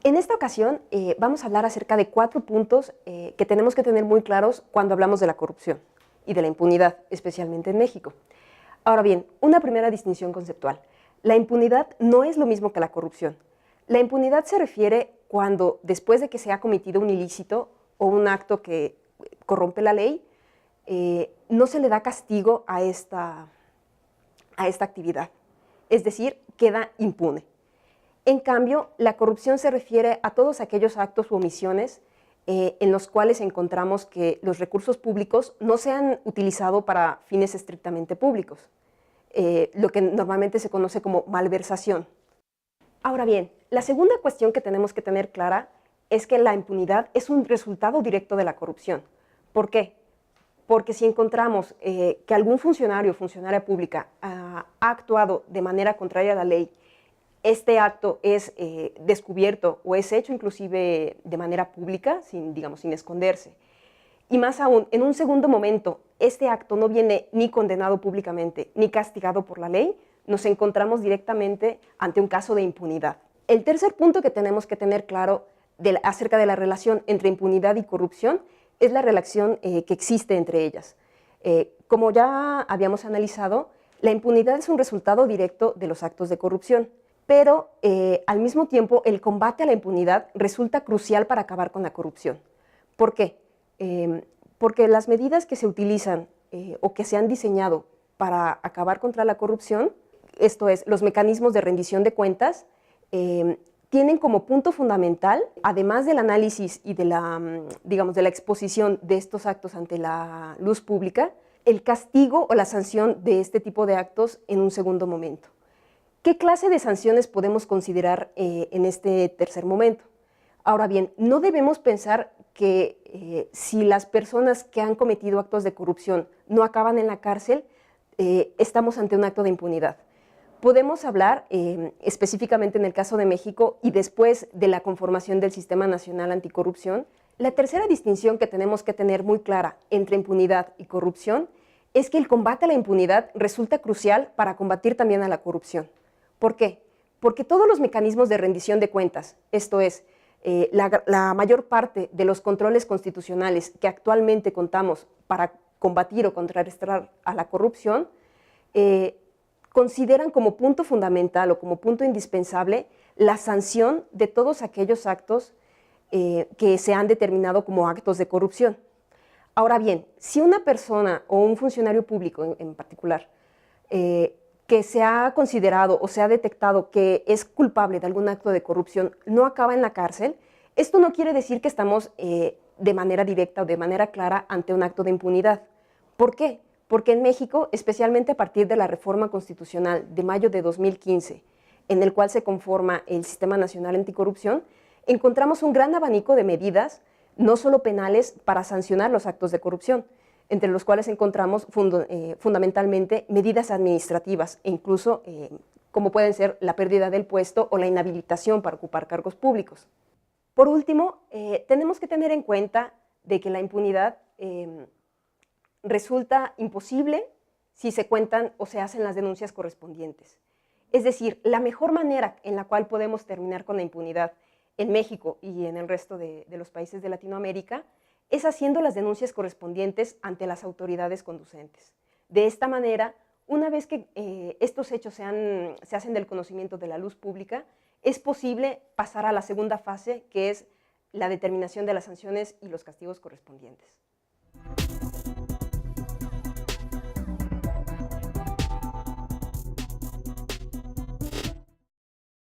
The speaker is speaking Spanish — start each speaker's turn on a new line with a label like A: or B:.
A: En esta ocasión vamos a hablar acerca de 4 puntos que tenemos que tener muy claros cuando hablamos de la corrupción y de la impunidad, especialmente en México. Ahora bien, una primera distinción conceptual. La impunidad no es lo mismo que la corrupción. La impunidad se refiere cuando, después de que se ha cometido un ilícito o un acto que corrompe la ley, no se le da castigo a esta actividad. Es decir, queda impune. En cambio, la corrupción se refiere a todos aquellos actos u omisiones en los cuales encontramos que los recursos públicos no se han utilizado para fines estrictamente públicos, lo que normalmente se conoce como malversación. Ahora bien, la segunda cuestión que tenemos que tener clara es que la impunidad es un resultado directo de la corrupción. ¿Por qué? Porque si encontramos que algún funcionario o funcionaria pública ha actuado de manera contraria a la ley, este acto es descubierto o es hecho inclusive de manera pública, sin esconderse. Y más aún, en un segundo momento, este acto no viene ni condenado públicamente ni castigado por la ley, nos encontramos directamente ante un caso de impunidad. El tercer punto que tenemos que tener claro acerca de la relación entre impunidad y corrupción es la relación que existe entre ellas. Como ya habíamos analizado, la impunidad es un resultado directo de los actos de corrupción. Pero al mismo tiempo el combate a la impunidad resulta crucial para acabar con la corrupción. ¿Por qué? Porque las medidas que se utilizan o que se han diseñado para acabar contra la corrupción, esto es, los mecanismos de rendición de cuentas, tienen como punto fundamental, además del análisis y de la exposición de estos actos ante la luz pública, el castigo o la sanción de este tipo de actos en un segundo momento. ¿Qué clase de sanciones podemos considerar en este tercer momento? Ahora bien, no debemos pensar que si las personas que han cometido actos de corrupción no acaban en la cárcel, estamos ante un acto de impunidad. Podemos hablar específicamente en el caso de México y después de la conformación del Sistema Nacional Anticorrupción. La tercera distinción que tenemos que tener muy clara entre impunidad y corrupción es que el combate a la impunidad resulta crucial para combatir también a la corrupción. ¿Por qué? Porque todos los mecanismos de rendición de cuentas, esto es, la mayor parte de los controles constitucionales que actualmente contamos para combatir o contrarrestar a la corrupción, consideran como punto fundamental o como punto indispensable la sanción de todos aquellos actos que se han determinado como actos de corrupción. Ahora bien, si una persona o un funcionario público en particular que se ha considerado o se ha detectado que es culpable de algún acto de corrupción no acaba en la cárcel, esto no quiere decir que estamos de manera directa o de manera clara ante un acto de impunidad. ¿Por qué? Porque en México, especialmente a partir de la reforma constitucional de mayo de 2015, en el cual se conforma el Sistema Nacional Anticorrupción, encontramos un gran abanico de medidas, no solo penales, para sancionar los actos de corrupción, entre los cuales encontramos fundamentalmente medidas administrativas e incluso como pueden ser la pérdida del puesto o la inhabilitación para ocupar cargos públicos. Por último, tenemos que tener en cuenta de que la impunidad resulta imposible si se cuentan o se hacen las denuncias correspondientes. Es decir, la mejor manera en la cual podemos terminar con la impunidad en México y en el resto de los países de Latinoamérica es haciendo las denuncias correspondientes ante las autoridades conducentes. De esta manera, una vez que estos hechos se hacen del conocimiento de la luz pública, es posible pasar a la segunda fase, que es la determinación de las sanciones y los castigos correspondientes.